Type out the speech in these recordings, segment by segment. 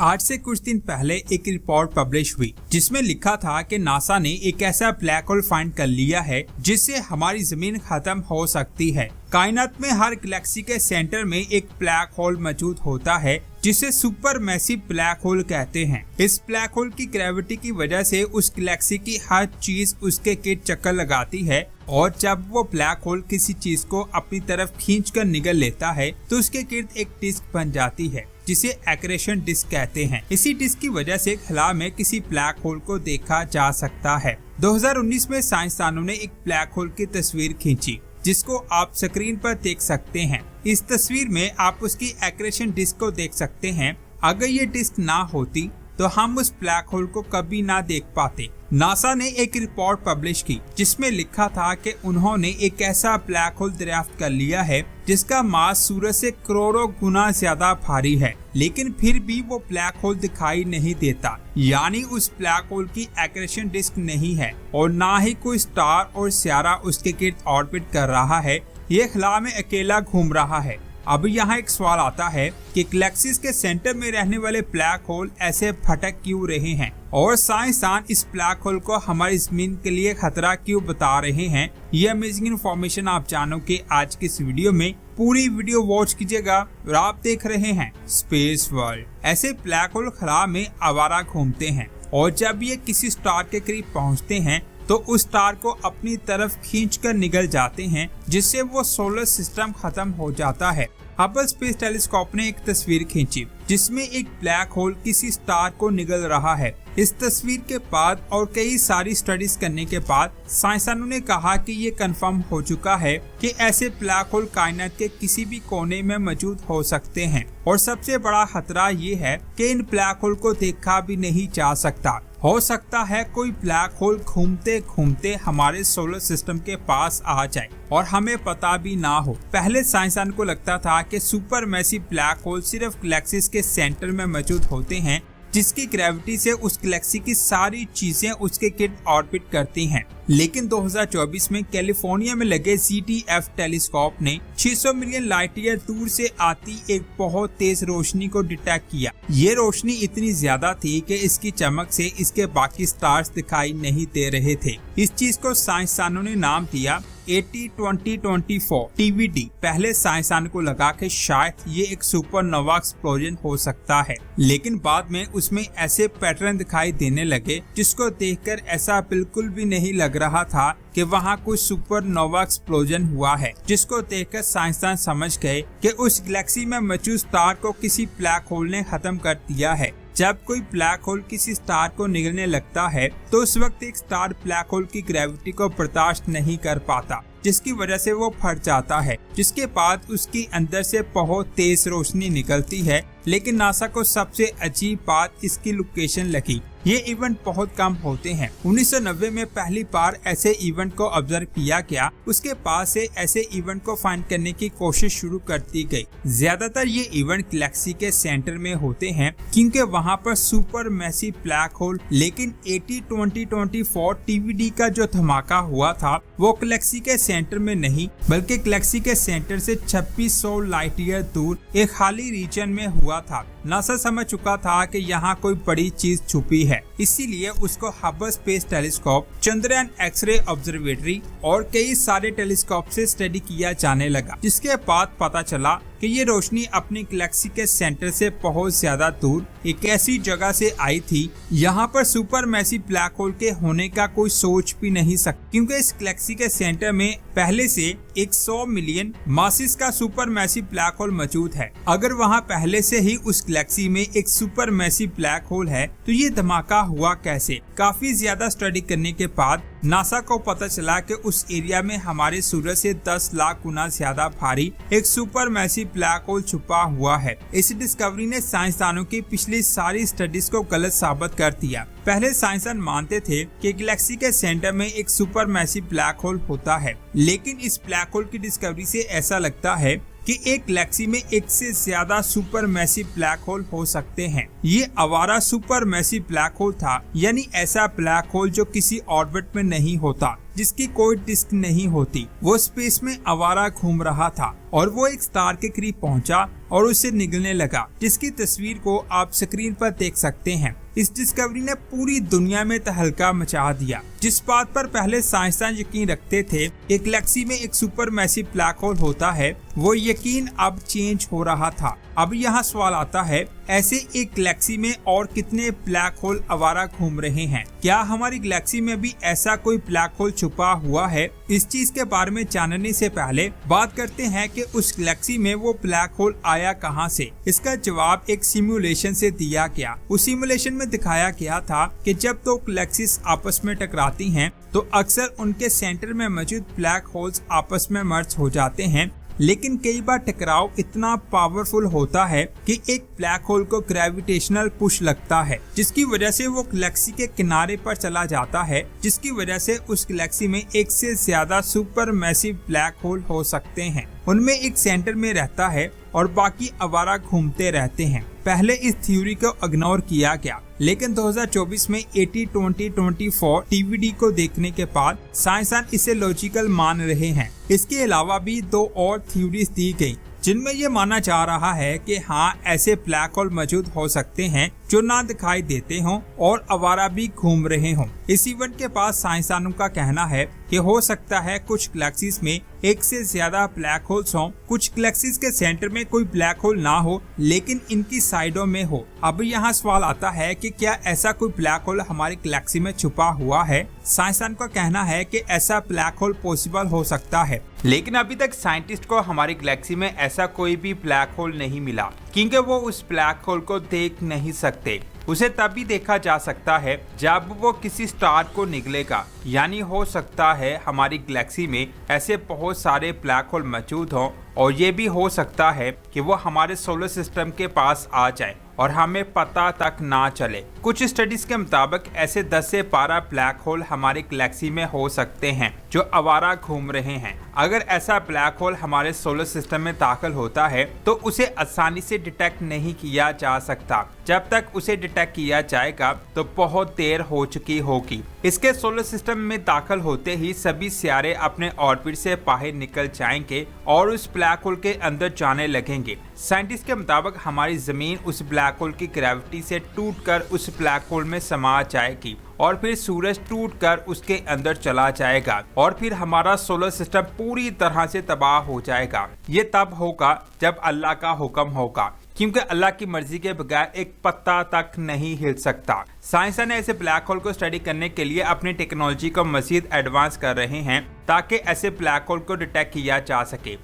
आज से कुछ दिन पहले एक रिपोर्ट पब्लिश हुई जिसमें लिखा था कि नासा ने एक ऐसा ब्लैक होल फाइंड कर लिया है जिससे हमारी जमीन खत्म हो सकती है। कायनात में हर गैलेक्सी के सेंटर में एक ब्लैक होल मौजूद होता है जिसे सुपर मैसिव ब्लैक होल कहते हैं। इस ब्लैक होल की ग्रेविटी की वजह से उस गैलेक्सी की हर चीज उसके गिर्द चक्कर लगाती है और जब वो ब्लैक होल किसी चीज को अपनी तरफ खींचकर निगल लेता है तो उसके गिर्द एक डिस्क बन जाती है जिसे एक्रेशन डिस्क कहते हैं। इसी डिस्क की वजह से खला में किसी ब्लैक होल को देखा जा सकता है। 2019 में साइंसदानों ने एक ब्लैक होल की तस्वीर खींची जिसको आप स्क्रीन पर देख सकते हैं। इस तस्वीर में आप उसकी एक्रेशन डिस्क को देख सकते हैं। अगर ये डिस्क ना होती तो हम उस ब्लैक होल को कभी ना देख पाते। नासा ने एक रिपोर्ट पब्लिश की जिसमें लिखा था कि उन्होंने एक ऐसा ब्लैक होल दरियाफ्त कर लिया है जिसका मास सूरज से करोड़ों गुना ज्यादा भारी है, लेकिन फिर भी वो ब्लैक होल दिखाई नहीं देता। यानी उस ब्लैक होल की एक्रेशन डिस्क नहीं है और ना ही कोई स्टार और सितारा उसके गिर्द ऑर्बिट कर रहा है। ये खला में अकेला घूम रहा है। अब यहाँ एक सवाल आता है कि गैलेक्सीज के सेंटर में रहने वाले ब्लैक होल ऐसे भटक क्यों रहे हैं और साइंसदान इस ब्लैक होल को हमारी जमीन के लिए खतरा क्यों बता रहे हैं। ये अमेजिंग इन्फॉर्मेशन आप जानोगे आज की इस वीडियो में। पूरी वीडियो वॉच कीजिएगा और आप देख रहे हैं स्पेस वर्ल्ड। ऐसे ब्लैक होल खला में आवारा घूमते हैं और जब ये किसी स्टार के करीब पहुँचते हैं तो उस स्टार को अपनी तरफ खींचकर निगल जाते हैं जिससे वो सोलर सिस्टम खत्म हो जाता है। हबल स्पेस टेलीस्कोप ने एक तस्वीर खींची जिसमें एक ब्लैक होल किसी स्टार को निगल रहा है। इस तस्वीर के बाद और कई सारी स्टडीज करने के बाद साइंसदानों ने कहा कि ये कंफर्म हो चुका है कि ऐसे ब्लैक होल कायनात के किसी भी कोने में मौजूद हो सकते हैं और सबसे बड़ा खतरा ये है कि इन ब्लैक होल को देखा भी नहीं जा सकता। हो सकता है कोई ब्लैक होल घूमते घूमते हमारे सोलर सिस्टम के पास आ जाए और हमें पता भी ना हो। पहले साइंसदान को लगता था कि सुपर मैसिव ब्लैक होल सिर्फ गैलेक्सीज के सेंटर में मौजूद होते हैं जिसकी ग्रेविटी से उस गैलेक्सी की सारी चीजें उसके गिर्द ऑर्बिट करती हैं। लेकिन 2024 में कैलिफोर्निया में लगे CTF टेलीस्कोप ने 600 मिलियन लाइट ईयर दूर से आती एक बहुत तेज रोशनी को डिटेक्ट किया। ये रोशनी इतनी ज्यादा थी कि इसकी चमक से इसके बाकी स्टार्स दिखाई नहीं दे रहे थे। इस चीज को साइंसदानों ने नाम दिया 80-20-24 TVD। पहले साइंसदान को लगा कि शायद ये एक सुपरनोवा एक्सप्लोजन हो सकता है, लेकिन बाद में उसमें ऐसे पैटर्न दिखाई देने लगे जिसको देखकर ऐसा बिल्कुल भी नहीं लग रहा था कि वहाँ कुछ सुपरनोवा एक्सप्लोजन हुआ है। जिसको देखकर साइंसदान समझ गए कि उस गैलेक्सी में मौजूद स्टार को किसी ब्लैक होल ने खत्म कर दिया है। जब कोई ब्लैक होल किसी स्टार को निगलने लगता है तो उस वक्त एक स्टार ब्लैक होल की ग्रेविटी को बर्दाश्त नहीं कर पाता जिसकी वजह से वो फट जाता है, जिसके बाद उसकी अंदर से बहुत तेज रोशनी निकलती है। लेकिन नासा को सबसे अजीब बात इसकी लोकेशन लगी। ये इवेंट बहुत कम होते हैं। 1990 में पहली बार ऐसे इवेंट को ऑब्जर्व किया गया। उसके बाद से ऐसे इवेंट को फाइंड करने की कोशिश शुरू कर दी गई। ज्यादातर ये इवेंट गैलेक्सी के सेंटर में होते हैं क्योंकि वहाँ पर सुपर मैसिव ब्लैक होल। लेकिन 80-20-24 TVD का जो धमाका हुआ था वो गैलेक्सी के सेंटर में नहीं बल्कि गैलेक्सी के सेंटर से 2600 लाइट ईयर दूर एक खाली रीजन में हुआ था। नासा समझ चुका था कि यहाँ कोई बड़ी चीज छुपी है, इसीलिए उसको Hubble space telescope, Chandrayaan x ray observatory और कई सारे टेलीस्कोप से स्टडी किया जाने लगा। जिसके बाद पता चला कि ये रोशनी अपनी गैलेक्सी के सेंटर से बहुत ज्यादा दूर एक ऐसी जगह से आई थी यहाँ पर सुपर मैसिव ब्लैक होल के होने का कोई सोच भी नहीं सकता, क्योंकि इस गैलेक्सी के सेंटर में पहले से 100 मिलियन मासिस का सुपर मैसिव ब्लैक होल मौजूद है। अगर वहाँ पहले से ही उस गैलेक्सी में एक सुपर मैसिव ब्लैक होल है तो ये धमाका हुआ कैसे। काफी ज्यादा स्टडी करने के बाद नासा को पता चला कि उस एरिया में हमारे सूरज से 10 लाख गुना ज्यादा भारी एक सुपर मैसिव ब्लैक होल छुपा हुआ है। इस डिस्कवरी ने साइंसदानों की पिछली सारी स्टडीज को गलत साबित कर दिया। पहले साइंसदान मानते थे कि गैलेक्सी के सेंटर में एक सुपर मैसिव ब्लैक होल होता है, लेकिन इस ब्लैक होल की डिस्कवरी से ऐसा लगता है कि एक गैलेक्सी में एक से ज्यादा सुपर मैसिव ब्लैक होल हो सकते हैं। ये आवारा सुपर मैसिव ब्लैक होल था, यानी ऐसा ब्लैक होल जो किसी ऑर्बिट में नहीं होता, जिसकी कोई डिस्क नहीं होती। वो स्पेस में आवारा घूम रहा था और वो एक स्टार के करीब पहुंचा और उससे निकलने लगा, जिसकी तस्वीर को आप स्क्रीन पर देख सकते हैं। इस डिस्कवरी ने पूरी दुनिया में तहलका मचा दिया। जिस बात पर पहले साइंसदान यकीन रखते थे कि गैलेक्सी में एक सुपर मैसिव ब्लैक होल होता है, वो यकीन अब चेंज हो रहा था। अब यहाँ सवाल आता है, ऐसे एक गैलेक्सी में और कितने ब्लैक होल आवारा घूम रहे हैं? क्या हमारी गैलेक्सी में भी ऐसा कोई ब्लैक होल छुपा हुआ है? इस चीज के बारे में जानने से पहले बात करते हैं कि उस गैलेक्सी में वो ब्लैक होल आया कहाँ से। इसका जवाब एक सिमुलेशन से दिया गया। उस सिमुलेशन में दिखाया गया था कि जब दो गैलेक्सीज आपस में टकराती हैं तो अक्सर उनके सेंटर में मौजूद ब्लैक होल्स आपस में मर्ज हो जाते हैं, लेकिन कई बार टकराव इतना पावरफुल होता है कि एक ब्लैक होल को ग्रेविटेशनल पुश लगता है, जिसकी वजह से वो गैलेक्सी के किनारे पर चला जाता है, जिसकी वजह से उस गैलेक्सी में एक से ज्यादा सुपर मैसिव ब्लैक होल हो सकते हैं। उनमें एक सेंटर में रहता है और बाकी आवारा घूमते रहते हैं। पहले इस थ्योरी को इग्नोर किया गया, लेकिन 2024 में 80-20-24 टीवीडी को देखने के बाद साइंसदान इसे लॉजिकल मान रहे हैं। इसके अलावा भी दो और थ्योरीज दी गई, जिनमें ये माना जा रहा है कि हाँ, ऐसे ब्लैक होल मौजूद हो सकते हैं जो ना दिखाई देते हों और आवारा भी घूम रहे हों। इस इवेंट के बाद साइंसदानों का कहना है कि हो सकता है कुछ गैलेक्सीज में एक से ज्यादा ब्लैक होल्स हों, कुछ गैलेक्सीज के सेंटर में कोई ब्लैक होल ना हो लेकिन इनकी साइडों में हो। अब यहाँ सवाल आता है कि क्या ऐसा कोई ब्लैक होल हमारी गैलेक्सी में छुपा हुआ है? साइंसदान का कहना है कि ऐसा ब्लैक होल पॉसिबल हो सकता है, लेकिन अभी तक साइंटिस्ट को हमारी गैलेक्सी में ऐसा कोई भी ब्लैक होल नहीं मिला, क्योंकि वो उस ब्लैक होल को देख नहीं सकते। उसे तभी देखा जा सकता है जब वो किसी स्टार को निकलेगा। यानी हो सकता है हमारी गैलेक्सी में ऐसे बहुत सारे ब्लैक होल मौजूद हों, और ये भी हो सकता है कि वो हमारे सोलर सिस्टम के पास आ जाए और हमें पता तक ना चले। कुछ स्टडीज के मुताबिक ऐसे 10 से 12 ब्लैक होल हमारी गैलेक्सी में हो सकते हैं जो आवारा घूम रहे हैं। अगर ऐसा ब्लैक होल हमारे सोलर सिस्टम में दाखिल होता है तो उसे आसानी से डिटेक्ट नहीं किया जा सकता। जब तक उसे डिटेक्ट किया जाएगा तो बहुत देर हो चुकी होगी। इसके सोलर सिस्टम में दाखिल होते ही सभी सितारे अपने ऑर्बिट से बाहर निकल जाएंगे और उस ब्लैक होल के अंदर जाने लगेंगे। साइंटिस्ट के मुताबिक हमारी जमीन उस ब्लैक होल की ग्रेविटी से टूटकर उस ब्लैक होल में समा जाएगी और फिर सूरज टूटकर उसके अंदर चला जाएगा और फिर हमारा सोलर सिस्टम पूरी तरह से तबाह हो जाएगा। ये तब होगा जब अल्लाह का हुक्म होगा, क्योंकि अल्लाह की मर्जी के बगैर एक पत्ता तक नहीं हिल सकता। साइंसदान ने ऐसे ब्लैक होल को स्टडी करने के लिए अपनी टेक्नोलॉजी को मजीद एडवांस कर रहे हैं ताकि ऐसे ब्लैक होल को डिटेक्ट किया जा सके।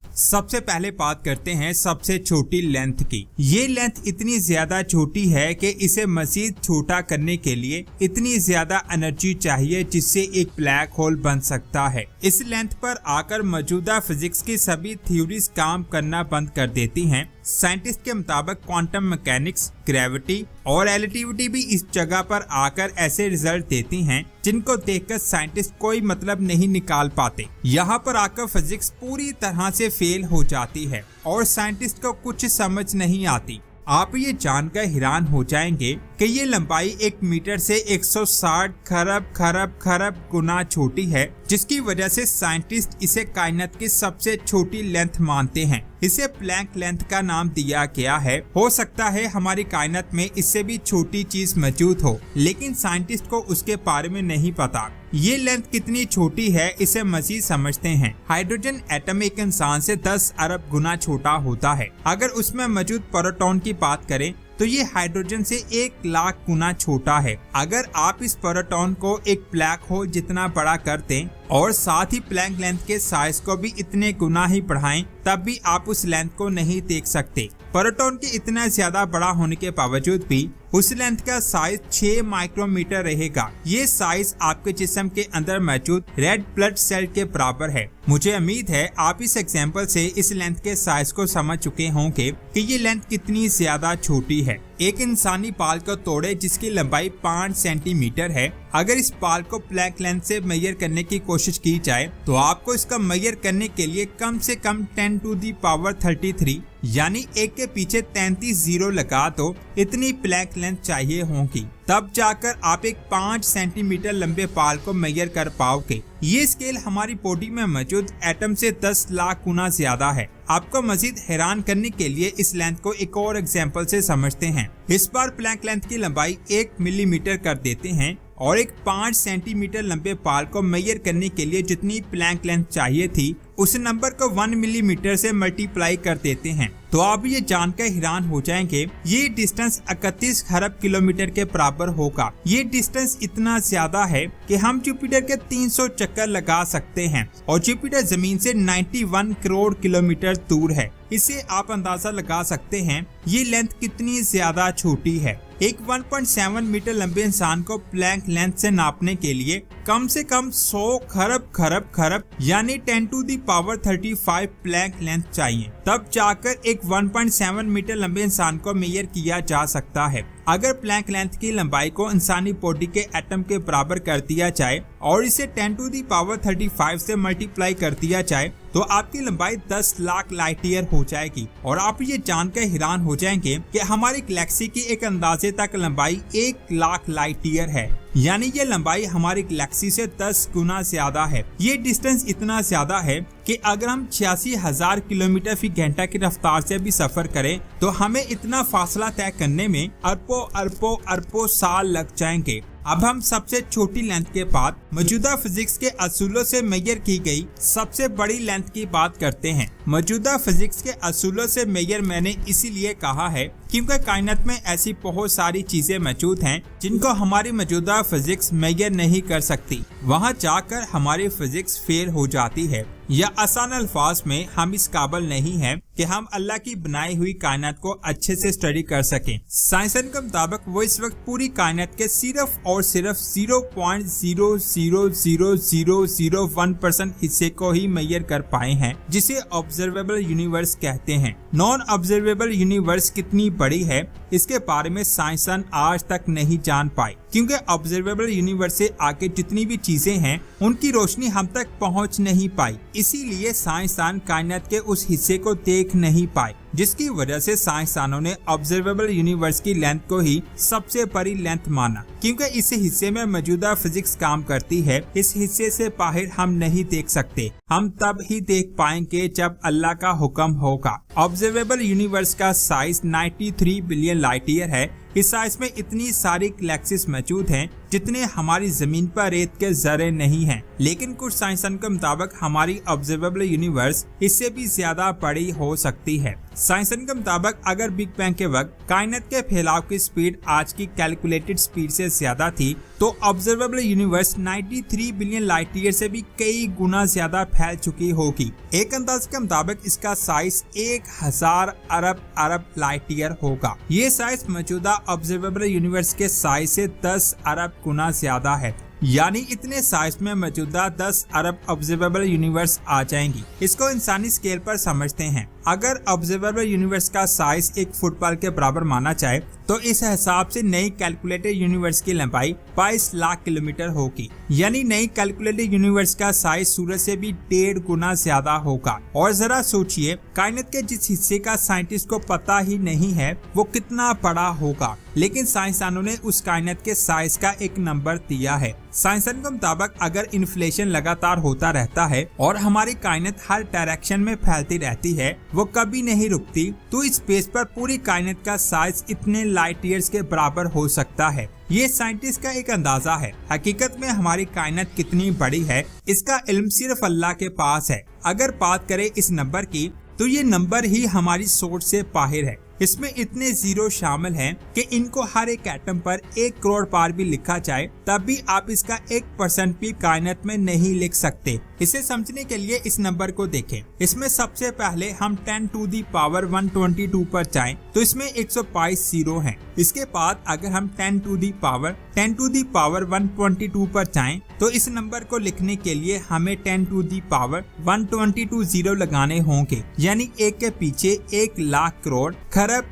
सबसे पहले बात करते हैं सबसे छोटी लेंथ की। ये लेंथ इतनी ज्यादा छोटी है कि इसे मजीद छोटा करने के लिए इतनी ज्यादा एनर्जी चाहिए जिससे एक ब्लैक होल बन सकता है। इस लेंथ पर आकर मौजूदा फिजिक्स की सभी थ्योरीज काम करना बंद कर देती हैं। साइंटिस्ट के मुताबिक क्वांटम मैकेनिक्स, ग्रेविटी और रिलेटिविटी भी इस जगह पर आकर ऐसे रिजल्ट देती हैं जिनको देखकर साइंटिस्ट कोई मतलब नहीं निकाल पाते। यहाँ पर आकर फिजिक्स पूरी तरह से फेल हो जाती है और साइंटिस्ट को कुछ समझ नहीं आती। आप ये जानकर हैरान हो जाएंगे कि ये लंबाई 1 मीटर से 160 खरब खरब खरब गुना छोटी है, जिसकी वजह से साइंटिस्ट इसे कायनात की सबसे छोटी लेंथ मानते हैं। इसे प्लैंक लेंथ का नाम दिया गया है। हो सकता है हमारी कायनात में इससे भी छोटी चीज मौजूद हो, लेकिन साइंटिस्ट को उसके बारे में नहीं पता। ये लेंथ कितनी छोटी है इसे मजीद समझते हैं। हाइड्रोजन एटम एक इंसान से 10 अरब गुना छोटा होता है। अगर उसमें मौजूद प्रोटॉन की बात करें तो ये हाइड्रोजन से 1 लाख गुना छोटा है। अगर आप इस प्रोटॉन को एक ब्लैक होल जितना बड़ा कर दें और साथ ही प्लैंक लेंथ के साइज को भी इतने गुना ही बढ़ाएं, तब भी आप उस लेंथ को नहीं देख सकते। प्रोटॉन के इतना ज्यादा बड़ा होने के बावजूद भी उस लेंथ का साइज 6 माइक्रोमीटर रहेगा। ये साइज आपके जिस्म के अंदर मौजूद रेड ब्लड सेल के बराबर है। मुझे उम्मीद है आप इस एग्जाम्पल से इस लेंथ के साइज को समझ चुके होंगे कि ये लेंथ कितनी ज्यादा छोटी है। एक इंसानी बाल को तोड़े जिसकी लंबाई 5 सेंटीमीटर है। अगर इस बाल को प्लैंक लेंथ से मेजर करने की कोशिश की जाए तो आपको इसका मेजर करने के लिए कम से कम 10 टू दी पावर 33 यानी 1 के पीछे 33 जीरो लगा दो। इतनी प्लैंक लेंथ चाहिए होगी, तब जाकर आप एक 5 सेंटीमीटर लंबे बाल को मेजर कर पाओगे। ये स्केल हमारी बॉडी में मौजूद एटम से 10 लाख गुना ज्यादा है। आपको मजीद हैरान करने के लिए इस लेंथ को एक और एग्जाम्पल से समझते हैं। इस बार प्लैंक लेंथ की लंबाई 1 मिलीमीटर कर देते हैं और एक 5 सेंटीमीटर लंबे बाल को मेजर करने के लिए जितनी प्लैंक लेंथ चाहिए थी उस नंबर को 1 मिलीमीटर से मल्टीप्लाई कर देते हैं। तो आप ये जानकर हैरान हो जाएंगे, ये डिस्टेंस 31 खरब किलोमीटर के बराबर होगा। ये डिस्टेंस इतना ज्यादा है कि हम जुपिटर के 300 चक्कर लगा सकते हैं और जुपिटर जमीन से 91 करोड़ किलोमीटर दूर है। इससे आप अंदाजा लगा सकते हैं ये लेंथ कितनी ज्यादा छोटी है। एक 1.7 मीटर लंबे इंसान को प्लैंक लेंथ से नापने के लिए कम से कम 100 खरब यानी 10 to the power 35 Planck length चाहिए, तब जाकर एक 1.7 मीटर लंबे इंसान को मेजर किया जा सकता है। अगर प्लैंक लेंथ की लंबाई को इंसानी बॉडी के एटम के बराबर कर दिया जाए और इसे 10 टू दी पावर 35 से मल्टीप्लाई कर दिया जाए तो आपकी लंबाई 10 लाख लाइट ईयर हो जाएगी। और आप ये जानकर हैरान हो जाएंगे कि हमारी गैलेक्सी की एक अंदाजे तक लंबाई 1 लाख लाइट ईयर है, यानी ये लंबाई हमारी गैलेक्सी से 10 गुना ज्यादा है। ये डिस्टेंस इतना ज्यादा है कि अगर हम 86,000 किलोमीटर फी घंटा की रफ्तार से भी सफर करें तो हमें इतना फासला तय करने में अरबों साल लग जाएंगे। अब हम सबसे छोटी लेंथ के बाद मौजूदा फिजिक्स के असूलों से मेजर की गई सबसे बड़ी लेंथ की बात करते हैं। मौजूदा फिजिक्स के असूलों से मेजर मैंने इसीलिए कहा है क्योंकि कायनात में ऐसी बहुत सारी चीजें मौजूद हैं जिनको हमारी मौजूदा फिजिक्स मेजर नहीं कर सकती। वहां जाकर हमारी फिजिक्स फेल हो जाती है, या आसान अल्फाज में हम इस काबिल नहीं है कि हम अल्लाह की बनाई हुई कायनात को अच्छे से स्टडी कर सकें। साइंसदान के मुताबिक वो इस वक्त पूरी कायनात के सिर्फ और सिर्फ 0.0000001% हिस्से को ही मेजर कर पाए हैं, जिसे ऑब्जर्वेबल यूनिवर्स कहते हैं। नॉन ऑब्जर्वेबल यूनिवर्स कितनी बड़ी है इसके बारे में साइंसदान आज तक नहीं जान पाए, क्योंकि ऑब्जर्वेबल यूनिवर्स से आगे जितनी भी चीजें हैं उनकी रोशनी हम तक पहुंच नहीं पाई। इसीलिए साइंसदान कायनात के उस हिस्से को देख नहीं पाए, जिसकी वजह से साइंसदानों ने ऑब्जर्वेबल यूनिवर्स की लेंथ को ही सबसे बड़ी लेंथ माना, क्योंकि इस हिस्से में मौजूदा फिजिक्स काम करती है। इस हिस्से से बाहर हम नहीं देख सकते, हम तब ही देख पाएंगे जब अल्लाह का हुक्म होगा। ऑब्जर्वेबल यूनिवर्स का साइज 93 बिलियन लाइट ईयर है। इस साइज में इतनी सारी गैलेक्सीज मौजूद हैं जितने हमारी जमीन पर रेत के जर्रे नहीं हैं। लेकिन कुछ साइंसदान के मुताबिक हमारी ऑब्जर्वेबल यूनिवर्स इससे भी ज्यादा बड़ी हो सकती है। साइंसदान के मुताबिक अगर बिग बैंग के वक्त कायनात के फैलाव की स्पीड आज की कैलकुलेटेड स्पीड से ज्यादा थी तो observable universe 93 billion light year से भी कई गुना ज्यादा फैल चुकी होगी। एक अंदाज के मुताबिक इसका साइज 1000 अरब लाइट ईयर होगा। ये साइज मौजूदा ऑब्जर्वेबल यूनिवर्स के साइज से 10 अरब गुना ज्यादा है, यानी इतने साइज में मौजूदा 10 अरब ऑब्जर्वेबल यूनिवर्स आ जाएंगी। इसको इंसानी स्केल पर समझते हैं। अगर ऑब्जर्वेबल यूनिवर्स का साइज एक फुटबॉल के बराबर माना जाए तो इस हिसाब से नई कैलकुलेटेड यूनिवर्स की लंबाई 22 लाख किलोमीटर होगी, यानी नई कैलकुलेटेड यूनिवर्स का साइज सूरज से भी 1.5 गुना ज्यादा होगा। और जरा सोचिए, कायनात के जिस हिस्से का साइंटिस्ट को पता ही नहीं है वो कितना बड़ा होगा, लेकिन साइंसदानों ने उस कायनात के साइज का एक नंबर दिया है। साइंसदान के मुताबिक अगर इन्फ्लेशन लगातार होता रहता है और हमारी कायनात हर डायरेक्शन में फैलती रहती है, वो कभी नहीं रुकती, तो इस स्पेस पर पूरी कायनात का साइज इतने लाइट ईयर्स के बराबर हो सकता है। ये साइंटिस्ट का एक अंदाजा है। हकीकत में हमारी कायनात कितनी बड़ी है इसका इल्म सिर्फ अल्लाह के पास है। अगर बात करें इस नंबर की तो ये नंबर ही हमारी सोच से बाहर है। इसमें इतने जीरो शामिल हैं कि इनको हर एक एटम पर 1 करोड़ बार भी लिखा जाए तब भी आप इसका 1% भी कायनात में नहीं लिख सकते। इसे समझने के लिए इस नंबर को देखें। इसमें सबसे पहले हम 10 टू दी पावर 122 पर जाएं तो इसमें 122 जीरो हैं। इसके बाद अगर हम 10 टू दी पावर 122 पर जाएं तो इस नंबर को लिखने के लिए हमें 10 टू दी पावर 122 जीरो लगाने होंगे, यानी एक के पीछे 1 लाख करोड़ खरब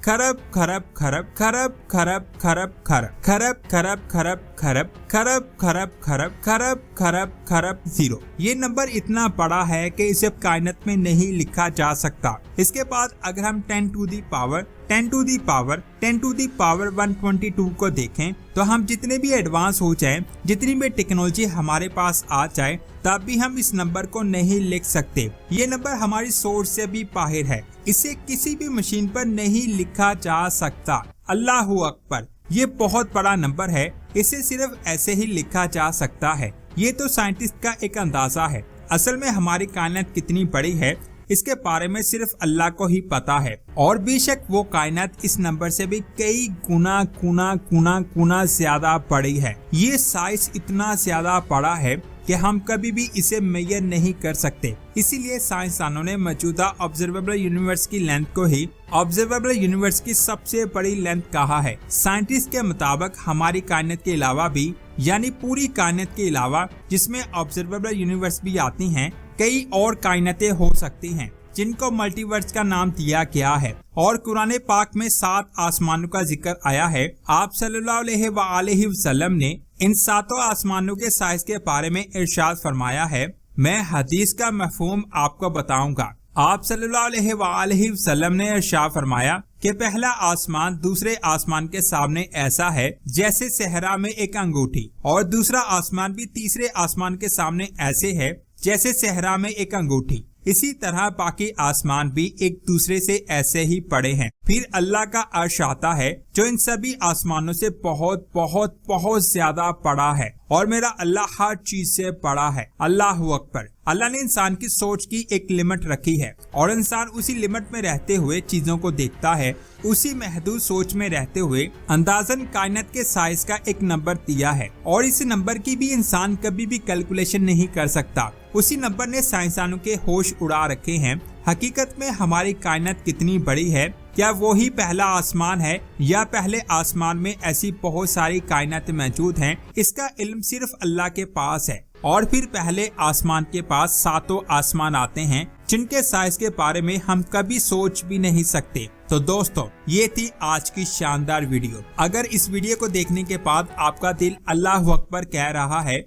खरब खरब खरब खरब खरब खरब खरब खरब खरब खरब खरब खरब खरब खरब खरब खरब खरब 0। ये नंबर इतना बड़ा है कि इसे कायनात में नहीं लिखा जा सकता। इसके बाद अगर हम 10 to the power 10 to the power 10 to the power 122 को देखें तो हम जितने भी एडवांस हो जाए, जितनी भी टेक्नोलॉजी हमारे पास आ जाए, तब भी हम इस नंबर को नहीं लिख सकते। ये नंबर हमारी सोच से भी बाहर है, इसे किसी भी मशीन पर नहीं लिखा जा सकता। अल्लाहू अकबर, ये बहुत बड़ा नंबर है, इसे सिर्फ ऐसे ही लिखा जा सकता है। ये तो साइंटिस्ट का एक अंदाजा है। असल में हमारी कायनात कितनी बड़ी है इसके बारे में सिर्फ अल्लाह को ही पता है, और बेशक वो कायनात इस नंबर से भी कई गुना गुना गुना गुना ज्यादा बड़ी है। ये साइज इतना ज्यादा बड़ा है कि हम कभी भी इसे मेजर नहीं कर सकते। इसीलिए साइंसदानों ने मौजूदा ऑब्जर्वेबल यूनिवर्स की लेंथ को ही ऑब्जर्वेबल यूनिवर्स की सबसे बड़ी लेंथ कहा है। साइंटिस्ट के मुताबिक हमारी कायनात के अलावा भी, यानी पूरी कायनात के अलावा जिसमें ऑब्जर्वेबल यूनिवर्स भी आती हैं, कई और कायनातें हो सकती हैं जिनको मल्टीवर्स का नाम दिया गया है। और कुरान पाक में 7 आसमानों का जिक्र आया है। आप सल्लल्लाहु अलैहि वसल्लम ने इन 7 आसमानों के साइज के बारे में इरशाद फरमाया है। मैं हदीस का मफहूम आपको बताऊंगा। आप सल्लल्लाहु अलैहि वसल्लम ने इरशाद फरमाया कि पहला आसमान दूसरे आसमान के सामने ऐसा है जैसे सहरा में एक अंगूठी, और दूसरा आसमान भी तीसरे आसमान के सामने ऐसे है जैसे सहरा में एक अंगूठी। इसी तरह बाकी आसमान भी एक दूसरे से ऐसे ही पड़े हैं। फिर अल्लाह का अर्श आता है जो इन सभी आसमानों से बहुत बहुत बहुत ज्यादा बड़ा है, और मेरा अल्लाह हर चीज से बड़ा है। अल्लाहू अकबर। अल्लाह ने इंसान की सोच की एक लिमिट रखी है, और इंसान उसी लिमिट में रहते हुए चीजों को देखता है। उसी महदूद सोच में रहते हुए अंदाजन कायनात के साइज का एक नंबर दिया है, और इस नंबर की भी इंसान कभी भी कैलकुलेशन नहीं कर सकता। उसी नंबर ने साइंसदानों के होश उड़ा रखे हैं। हकीकत में हमारी कायनात कितनी बड़ी है, क्या वो ही पहला आसमान है, या पहले आसमान में ऐसी बहुत सारी कायनातें मौजूद हैं, इसका इल्म सिर्फ अल्लाह के पास है। और फिर पहले आसमान के पास 7 आसमान आते हैं जिनके साइज के बारे में हम कभी सोच भी नहीं सकते। तो दोस्तों, ये थी आज की शानदार वीडियो। अगर इस वीडियो को देखने के बाद आपका दिल अल्लाहू अकबर कह रहा है,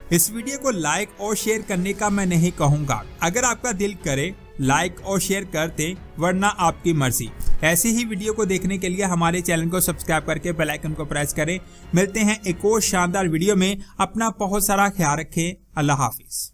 इस वीडियो को लाइक और शेयर करने का मैं नहीं कहूँगा। अगर आपका दिल करे लाइक और शेयर कर दें, वरना आपकी मर्जी। ऐसे ही वीडियो को देखने के लिए हमारे चैनल को सब्सक्राइब करके बेल आइकन को प्रेस करें। मिलते हैं एक और शानदार वीडियो में। अपना बहुत सारा ख्याल रखें। अल्लाह हाफिज।